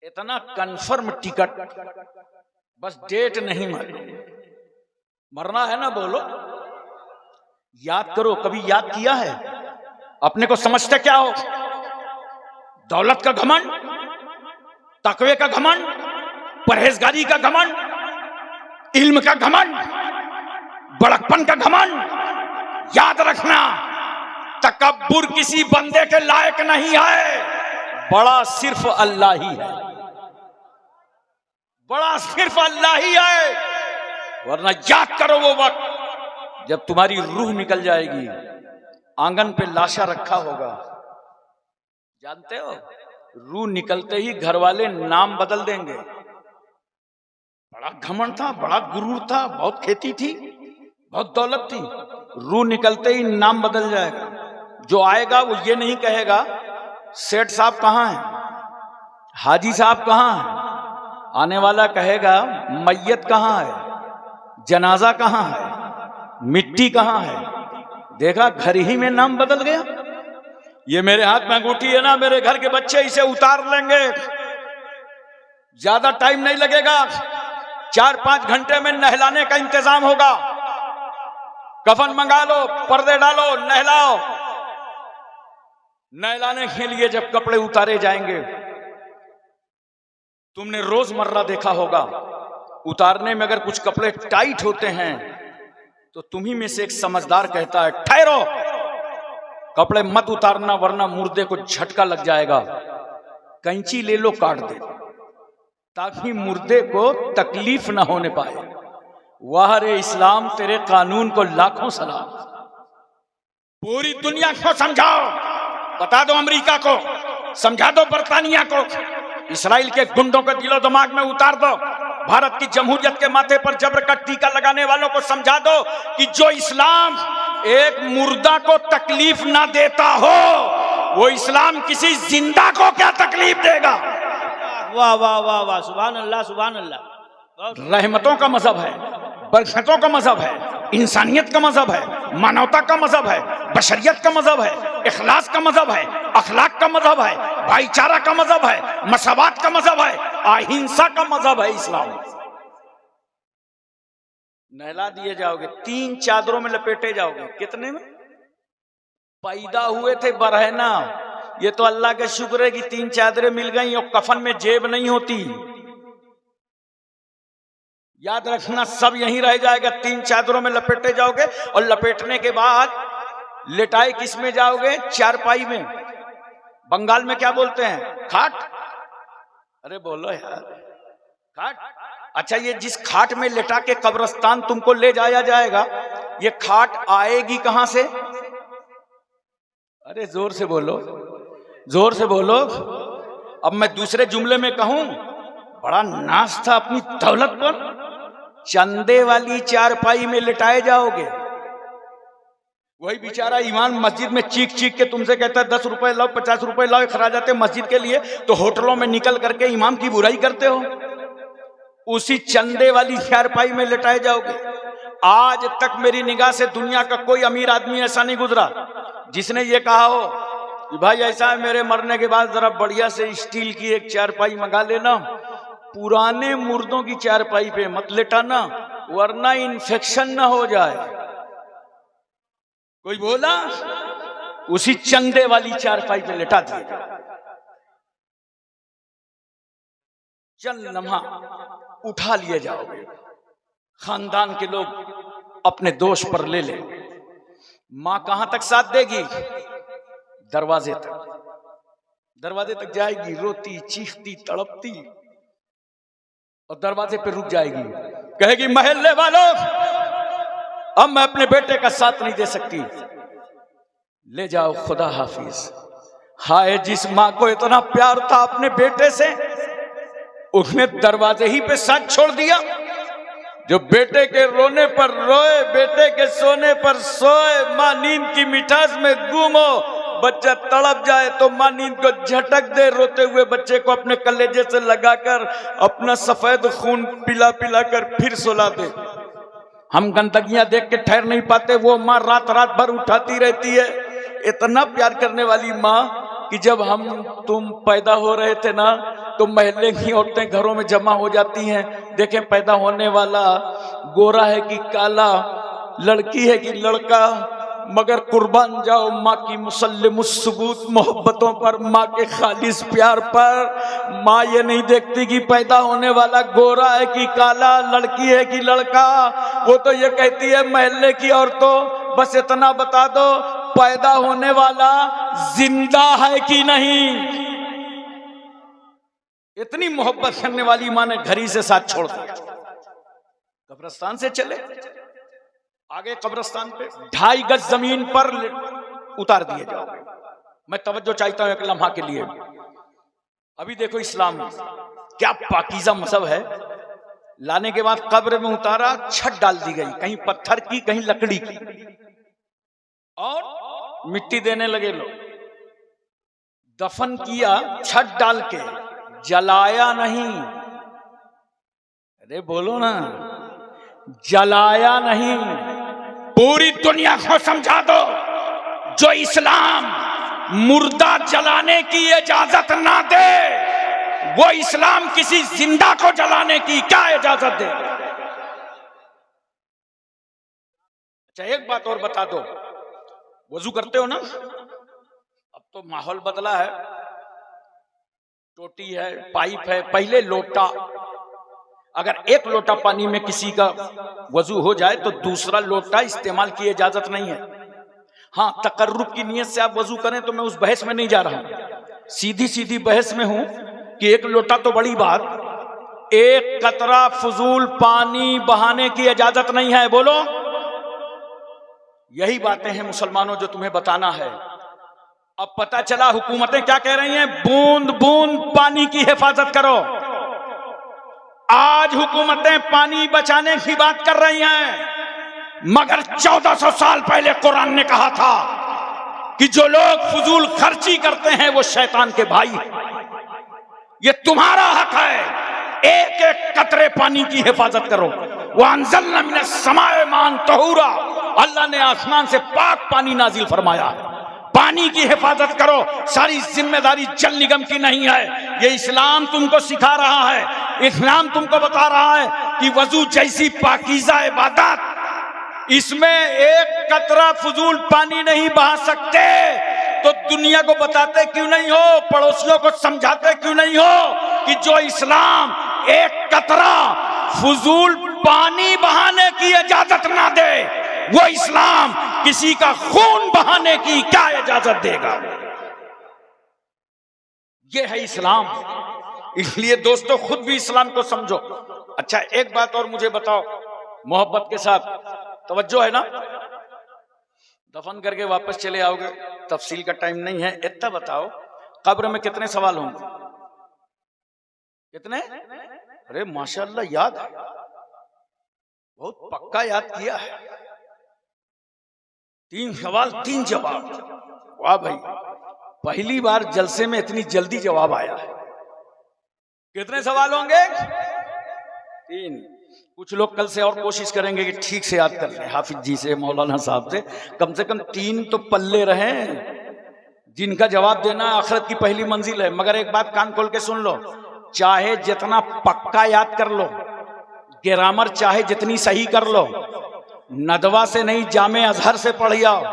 इतना कंफर्म टिकट, बस डेट नहीं मरना है ना। बोलो, याद करो, कभी याद किया है? अपने को समझते क्या हो? दौलत का घमंड, तकवे का घमंड, परहेजगारी का घमंड, इल्म का घमंड, बड़कपन का घमंड। याद रखना, तकब्बुर किसी बंदे के लायक नहीं है। बड़ा सिर्फ अल्लाह ही है, बड़ा सिर्फ अल्लाह ही है। वरना याद करो वो वक्त जब तुम्हारी रूह निकल जाएगी, आंगन पे लाशा रखा होगा। जानते हो, रूह निकलते ही घर वाले नाम बदल देंगे। बड़ा घमंड था, बड़ा गुरूर था, बहुत खेती थी, बहुत दौलत थी, रूह निकलते ही नाम बदल जाएगा। जो आएगा वो ये नहीं कहेगा सेठ साहब कहाँ हैं, हाजी साहब कहाँ हैं। आने वाला कहेगा मैयत कहाँ है, जनाजा कहाँ है, मिट्टी कहाँ है। देखा, घर ही में नाम बदल गया। ये मेरे हाथ में अंगूठी है ना, मेरे घर के बच्चे इसे उतार लेंगे, ज्यादा टाइम नहीं लगेगा, 4-5 घंटे में नहलाने का इंतजाम होगा। कफन मंगा लो, पर्दे डालो, नहलाओ। नहलाने के लिए जब कपड़े उतारे जाएंगे, तुमने रोजमर्रा देखा होगा उतारने में अगर कुछ कपड़े टाइट होते हैं तो तुम्ही में से एक समझदार कहता है ठहरो, कपड़े मत उतारना वरना मुर्दे को झटका लग जाएगा, कैंची ले लो काट दे, ताकि मुर्दे को तकलीफ ना होने पाए। वाह रे इस्लाम, तेरे कानून को लाखों सलाम। पूरी दुनिया को समझाओ, बता दो अमेरिका को, समझा दो बरतानिया को, इसराइल के गुंडों को दिलो दिमाग में उतार दो, भारत की जमहूरियत के माथे पर जबर का टीका लगाने वालों को समझा दो कि जो इस्लाम एक मुर्दा को तकलीफ ना देता हो, वो इस्लाम किसी जिंदा को क्या तकलीफ देगा। वाह वाह वाह वाह, सुभान अल्लाह सुभान अल्लाह। रहमतों का मजहब है, बरकतों का मजहब है, इंसानियत का मजहब है, मानवता का मजहब है, बशरियत का मजहब है, इखलास का मजहब है, अखलाक का मजहब है, भाईचारा का मजहब है, मसवात का मजहब है, अहिंसा का मजहब है इस्लाम। नहला दिए जाओगे, 3 चादरों में लपेटे जाओगे। कितने में पैदा हुए थे बरहना, ये तो अल्लाह के शुक्र है कि 3 चादरें मिल गई और कफन में जेब नहीं होती। याद रखना, सब यहीं रह जाएगा, 3 चादरों में लपेटे जाओगे और लपेटने के बाद लेटाए किस में जाओगे? चारपाई में। बंगाल में क्या बोलते हैं? खाट। अरे बोलो यार, खाट। अच्छा, ये जिस खाट में लेटा के कब्रिस्तान तुमको ले जाया जाएगा, ये खाट आएगी कहां से? अरे जोर से बोलो, जोर से बोलो। अब मैं दूसरे जुमले में कहूं, बड़ा नाश था अपनी दौलत पर, चंदे वाली चारपाई में लिटाए जाओगे। वही बेचारा ईमान मस्जिद में चीख चीख के तुमसे कहता है 10 रुपए लाओ, 50 रुपए लाओ, खराज आते मस्जिद के लिए, तो होटलों में निकल करके इमाम की बुराई करते हो। उसी चंदे वाली चारपाई में लिटाए जाओगे। आज तक मेरी निगाह से दुनिया का कोई अमीर आदमी ऐसा नहीं गुजरा जिसने ये कहा हो कि भाई ऐसा है, मेरे मरने के बाद जरा बढ़िया से स्टील की एक चारपाई मंगा लेना, पुराने मुर्दों की चारपाई पे मत लेटाना वरना इन्फेक्शन ना हो जाए। कोई बोला? उसी चंदे वाली चारपाई पे लेटा दिया। चल लम्हा उठा लिए जाओगे, खानदान के लोग अपने दोष पर ले ले। मां कहां तक साथ देगी? दरवाजे तक। दरवाजे तक जाएगी, रोती चीखती तड़पती, और दरवाजे पे रुक जाएगी, कहेगी महल्ले वालों, अब मैं अपने बेटे का साथ नहीं दे सकती, ले जाओ, खुदा हाफिज। हाय, जिस मां को इतना प्यार था अपने बेटे से, उसने दरवाजे ही पे साथ छोड़ दिया। जो बेटे के रोने पर रोए, बेटे के सोने पर सोए, मां नींद की मिठास में गुम हो, बच्चा तड़प जाए तो मां नींद को झटक दे, रोते हुए बच्चे को अपने कलेजे से लगाकर अपना सफेद खून पिला पिला कर फिर सुला दे। हम गंदगियां देख के ठहर नहीं पाते, वो मां रात रात भर उठाती रहती है। इतना प्यार करने वाली मां कि जब तुम पैदा हो रहे थे ना, तो महल्ले की औरतें घरों में जमा हो जाती हैं, देखें पैदा होने वाला गोरा है कि काला, लड़की है कि लड़का, मगर कुर्बान जाओ माँ की मुसल्लिमुस सुबूत मोहब्बतों पर, माँ के खालिस प्यार पर। माँ ये नहीं देखती कि पैदा होने वाला गोरा है कि काला, लड़की है कि लड़का, वो तो ये कहती है महल्ले की औरतों, बस इतना बता दो पैदा होने वाला जिंदा है कि नहीं। इतनी मोहब्बत करने वाली माँ ने घर ही से साथ छोड़ दिया, कब्रिस्तान से चले आगे, कब्रिस्तान पे 2.5 गज जमीन पर उतार दिए जाओ। मैं तवज्जो चाहता हूं एक लम्हा के लिए। अभी देखो इस्लाम क्या पाकीज़ा मजहब है। लाने के बाद कब्र में उतारा, छत डाल दी गई, कहीं पत्थर की कहीं लकड़ी की, और मिट्टी देने लगे लोग। दफन किया छत डाल के, जलाया नहीं। अरे बोलो ना, जलाया नहीं। पूरी दुनिया को समझा दो, जो इस्लाम मुर्दा जलाने की इजाजत ना दे, वो इस्लाम किसी जिंदा को जलाने की क्या इजाजत दे। अच्छा, एक बात और बता दो, वजू करते हो ना? अब तो माहौल बदला है, टोटी है, पाइप है, पहले लोटा, अगर एक लोटा पानी में किसी का वजू हो जाए तो दूसरा लोटा इस्तेमाल की इजाजत नहीं है। हाँ, तकर्रुब की नीयत से आप वजू करें तो मैं उस बहस में नहीं जा रहा हूं, सीधी सीधी बहस में हूं कि एक लोटा तो बड़ी बात, एक कतरा फजूल पानी बहाने की इजाजत नहीं है। बोलो, यही बातें हैं मुसलमानों जो तुम्हें बताना है। अब पता चला हुकूमतें क्या कह रही हैं, बूंद बूंद पानी की हिफाजत करो। आज हुकूमतें पानी बचाने की बात कर रही हैं, मगर 1400 साल पहले कुरान ने कहा था कि जो लोग फजूल खर्ची करते हैं वो शैतान के भाई हैं। ये तुम्हारा हक है, एक एक कतरे पानी की हिफाजत करो। वअंज़लना मिनस समाए मान तहूरा, अल्लाह ने आसमान से पाक पानी नाजिल फरमाया। पानी की हिफाजत करो, सारी जिम्मेदारी जल निगम की नहीं है। ये इस्लाम तुमको सिखा रहा है, इस्लाम तुमको बता रहा है कि वजू जैसी पाकीज़ा इबादत, इसमें एक कतरा फजूल पानी नहीं बहा सकते। तो दुनिया को बताते क्यों नहीं हो, पड़ोसियों को समझाते क्यों नहीं हो कि जो इस्लाम एक कतरा फजूल पानी बहाने की इजाजत ना दे, वो इस्लाम किसी का खून बहाने की क्या इजाजत देगा। ये है इस्लाम। इसलिए दोस्तों, खुद भी इस्लाम को समझो। अच्छा, एक बात और मुझे बताओ, मोहब्बत के साथ, तवज्जो है ना? दफन करके वापस चले आओगे, तफसील का टाइम नहीं है। इतना बताओ, कब्र में कितने सवाल होंगे? कितने? अरे माशाअल्लाह, याद है, बहुत पक्का याद किया है। 3 सवाल 3 जवाब। वाह भाई, पहली बार जलसे में इतनी जल्दी जवाब आया है। कितने सवाल होंगे? 3। कुछ लोग कल से और कोशिश करेंगे कि ठीक से याद कर लें, हाफिज जी से, मौलाना साहब से कम 3 तो पल्ले रहें। जिनका जवाब देना आखिरत की पहली मंजिल है। मगर एक बात कान खोल के सुन लो, चाहे जितना पक्का याद कर लो, ग्रामर चाहे जितनी सही कर लो, नदवा से नहीं जामे अजहर से पढ़ जाओ,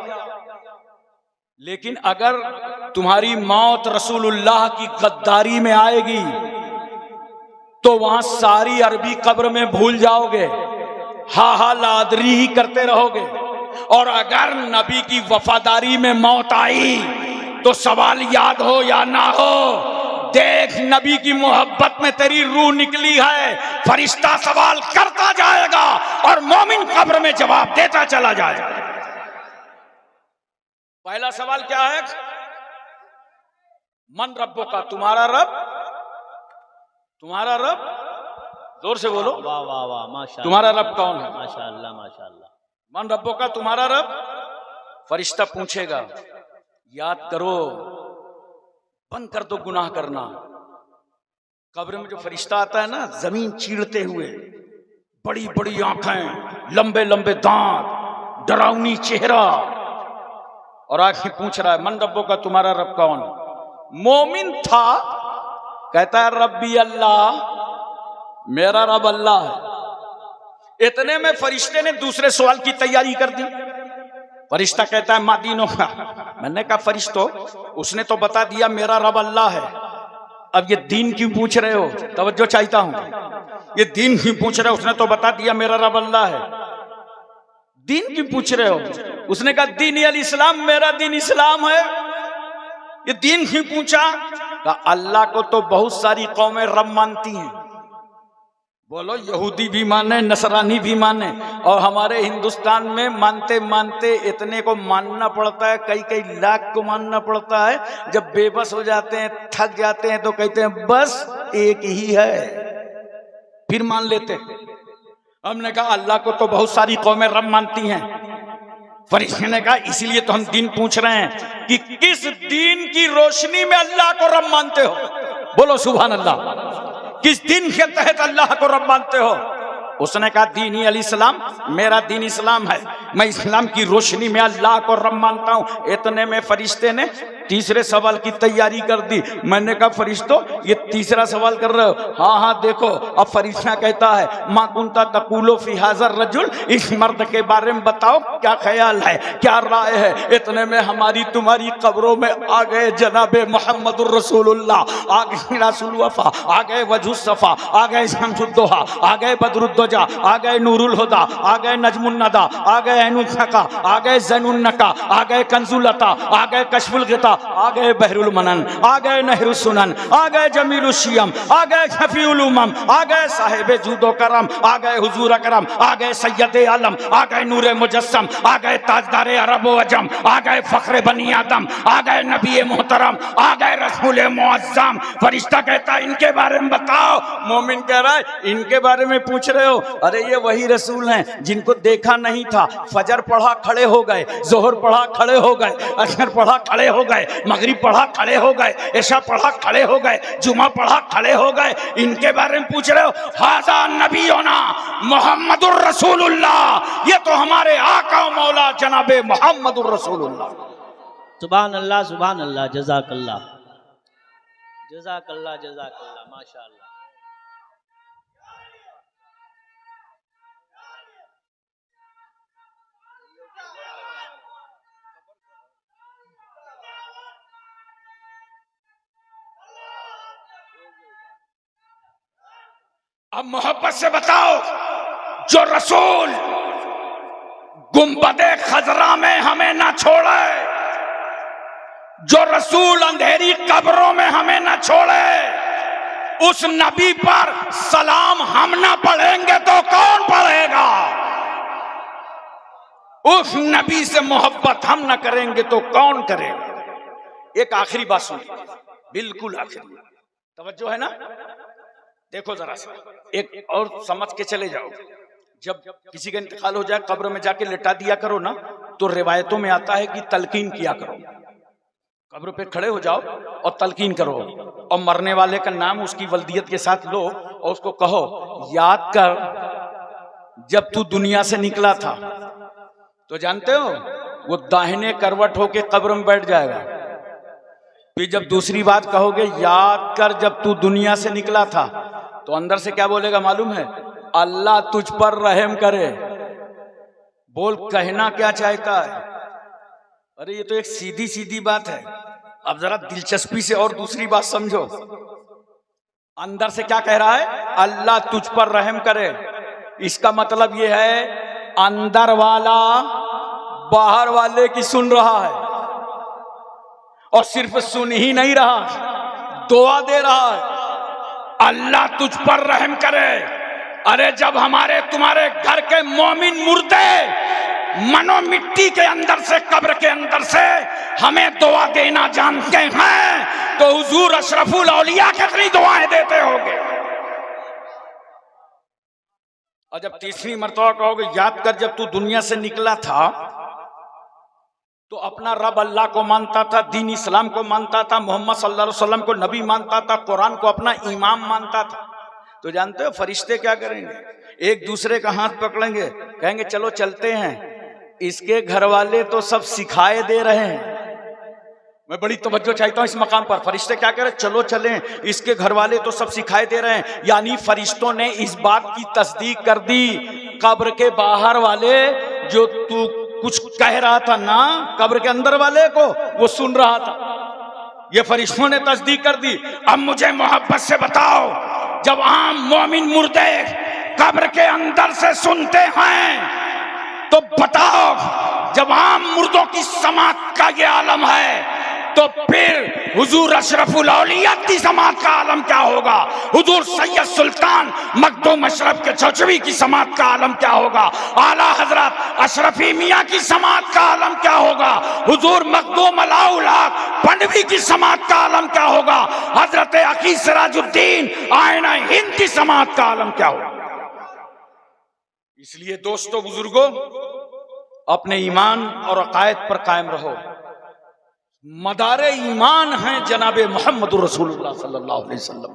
लेकिन अगर तुम्हारी मौत रसूलुल्लाह की गद्दारी में आएगी तो वहां सारी अरबी कब्र में भूल जाओगे, हा लादरी ही करते रहोगे। और अगर नबी की वफादारी में मौत आई तो सवाल याद हो या ना हो, देख नबी की मोहब्बत में तेरी रूह निकली है, फरिश्ता सवाल करता जाएगा और मोमिन कब्र में जवाब देता चला जाएगा। पहला सवाल क्या है? मन रब्बो का, तुम्हारा रब, तुम्हारा रब, जोर से बोलो। वाह वाह वाह, माशाअल्लाह। तुम्हारा रब कौन है? माशाअल्लाह माशाअल्लाह। मन रब्बो का, तुम्हारा रब। फरिश्ता पूछेगा, याद करो, बंद कर दो गुनाह करना। कब्र में जो फरिश्ता आता है ना, जमीन चीरते हुए, बड़ी बड़ी आंखें, लंबे लंबे दांत, डरावनी चेहरा, और आखिर पूछ रहा है, मन रब्बो का, तुम्हारा रब कौन? मोमिन था, कहता है रब्बी अल्लाह, मेरा रब अल्लाह है। इतने में फरिश्ते ने दूसरे सवाल की तैयारी कर दी। फरिश्ता कहता है मादीनों का। मैंने कहा फरिश्तों, उसने तो बता दिया मेरा रब अल्लाह है, अब ये दीन क्यों पूछ रहे हो? तवज्जो चाहता हूं, ये दीन क्यों पूछ रहे हो? उसने तो बता दिया मेरा रब अल्लाह है, दीन क्यों पूछ रहे हो? उसने कहा दीन अल इस्लाम, मेरा दीन इस्लाम है, ये दीन क्यों पूछा? कहा अल्लाह को तो बहुत सारी कौमें रब मानती हैं। बोलो, यहूदी भी माने, नसरानी भी माने, और हमारे हिंदुस्तान में मानते मानते इतने को मानना पड़ता है, कई लाख को मानना पड़ता है। जब बेबस हो जाते हैं, थक जाते हैं, तो कहते हैं बस एक ही है, फिर मान लेते हैं। हमने कहा अल्लाह को तो बहुत सारी कौमें रब मानती हैं। फरिश्ते ने कहा इसीलिए तो हम दीन पूछ रहे हैं कि किस दीन की रोशनी में अल्लाह को रब मानते हो? बोलो सुभान अल्लाह। किस दिन के तहत अल्लाह को रब मानते हो? उसने कहा दीन ही अल इस्लाम, मेरा दीन इस्लाम है, मैं इस्लाम की रोशनी में अल्लाह को रब मानता हूं। इतने में फरिश्ते ने तीसरे सवाल की तैयारी कर दी। मैंने कहा फरिश्तों ये तीसरा सवाल कर रहे हो? हाँ देखो। अब फरिश्ता कहता है मा कुंता तकुलो फी हाज़र रजुल, इस मर्द के बारे में बताओ क्या ख्याल है, क्या राय है। इतने में हमारी तुम्हारी कब्रों में आ गए जनाबे मोहम्मदुर रसूलुल्लाह, आ गए रसूल वफा, आ गए वजू सफा, आ गए शम्सुद्दोहा, आ गए बदरुद्दोजा, आ गए नूरुल हुदा, आ गए नजमुन नदा, आ गए ऐनुल नका, आ गए ज़ैनुन नका, आ गए कंजुलता, आ गए कशफुल गिता, आ गए बहरुल मनन, आ गए नहरुल सुनन, आ गए जमीलुल शियम, आ गए शफीउल उमम, आ गए साहिब जूदो करम, आ गए हुजूर अकरम, आ गए सैयद आलम, आ गए नूरे मुजस्सम, आ गए ताजदार अरब व अजम, आ गए फख्रे बनी आदम, आ गए नबी मोहतरम, आ गए रसूल मुअज्जम। फरिश्ता कहता है इनके बारे में बताओ। मोमिन कह रहा है इनके बारे में पूछ रहे हो? अरे ये वही रसूल हैं जिनको देखा नहीं था, फजर पढ़ा खड़े हो गए, जोहर पढ़ा खड़े हो गए, असर पढ़ा खड़े हो गए, मगरिब पढ़ा खड़े हो गए, इशा पढ़ा खड़े हो गए, जुमा पढ़ा खड़े हो गए। इनके बारे में पूछ रहे हो? हाज़ा नबीना मोहम्मदुर रसूलुल्लाह, ये तो हमारे आका मौला जनाबे मोहम्मदुर रसूलुल्लाह। सुभान अल्लाह सुभान अल्लाह, जज़ाकल्लाह जज़ाकल्लाह जज़ाकल्लाह, माशाअल्लाह। अब मोहब्बत से बताओ, जो रसूल गुंबदे खजरा में हमें ना छोड़े, जो रसूल अंधेरी कब्रों में हमें ना छोड़े, उस नबी पर सलाम हम ना पढ़ेंगे तो कौन पढ़ेगा? उस नबी से मोहब्बत हम ना करेंगे तो कौन करेगा? एक आखिरी बात सुनिए, बिल्कुल आखिरी, तवज्जो है ना? देखो जरा सा, एक और समझ के चले जाओ। जब किसी का इंतकाल हो जाए कब्र में जाके लिटा दिया करो ना, तो रिवायतों में आता है कि तलकीन किया करो। कब्र पे खड़े हो जाओ और तलकीन करो, और मरने वाले का नाम उसकी वल्दियत के साथ लो और उसको कहो याद कर जब तू दुनिया से निकला था। तो जानते हो वो दाहिने करवट होके कब्र में बैठ जाएगा। फिर जब दूसरी बात कहोगे याद कर जब तू दुनिया से निकला था, तो अंदर से क्या बोलेगा मालूम है? अल्लाह तुझ पर रहम करे। बोल कहना क्या चाहता है? अरे ये तो एक सीधी सीधी बात है। अब जरा दिलचस्पी से और दूसरी बात समझो। अंदर से क्या कह रहा है? अल्लाह तुझ पर रहम करे। इसका मतलब ये है अंदर वाला बाहर वाले की सुन रहा है, और सिर्फ सुन ही नहीं रहा, दुआ दे रहा है अल्लाह तुझ पर रहम करे। अरे जब हमारे तुम्हारे घर के मोमिन मुर्दे मनो मिट्टी के अंदर से, कब्र के अंदर से हमें दुआ देना जानते हैं, तो हुजूर अशरफुल औलिया कितनी दुआएं देते होंगे। और जब तीसरी मर्तबा कहोगे याद कर जब तू दुनिया से निकला था, तो अपना रब अल्लाह को मानता था, दीन इस्लाम को मानता था, मोहम्मद सल्लल्लाहु अलैहि वसल्लम को नबी मानता था, कुरान को अपना इमाम मानता था। तो जानते हो फरिश्ते क्या करेंगे? एक दूसरे का हाथ पकड़ेंगे, कहेंगे चलो चलते हैं। इसके घर वाले तो सब सिखाए दे रहे हैं। मैं बड़ी तवज्जो चाहता हूं इस मकाम पर। फरिश्ते क्या कह रहे? चलो चलें, इसके घर वाले तो सब सिखाए दे रहे हैं। यानी फरिश्तों ने इस बात की तस्दीक कर दी, कब्र के बाहर वाले जो तू कुछ कह रहा था ना, कब्र के अंदर वाले को वो सुन रहा था। ये फरिश्तों ने तस्दीक कर दी। अब मुझे मोहब्बत से बताओ, जब आम मोमिन मुर्दे कब्र के अंदर से सुनते हैं, तो बताओ जब आम मुर्दों की समात का ये आलम है, तो फिर हुजूर अशरफुल औलिया की समात का आलम क्या होगा? हुजूर सैयद सुल्तान मखदूम अशरफ के चौचवी की समात का आलम क्या होगा? आला हजरत अशरफी मियाँ की समात का आलम क्या होगा? हुजूर मखदूम अलाउल हक पंडवी की समात का आलम क्या होगा? हजरत अकील सिराजुद्दीन आईना हिंद की समात का आलम क्या होगा? इसलिए दोस्तों बुजुर्गों, अपने ईमान और अकायद पर कायम रहो। मदारे ईमान हैं जनाबे मोहम्मद रसूलुल्लाह सल्लल्लाहु अलैहि वसल्लम।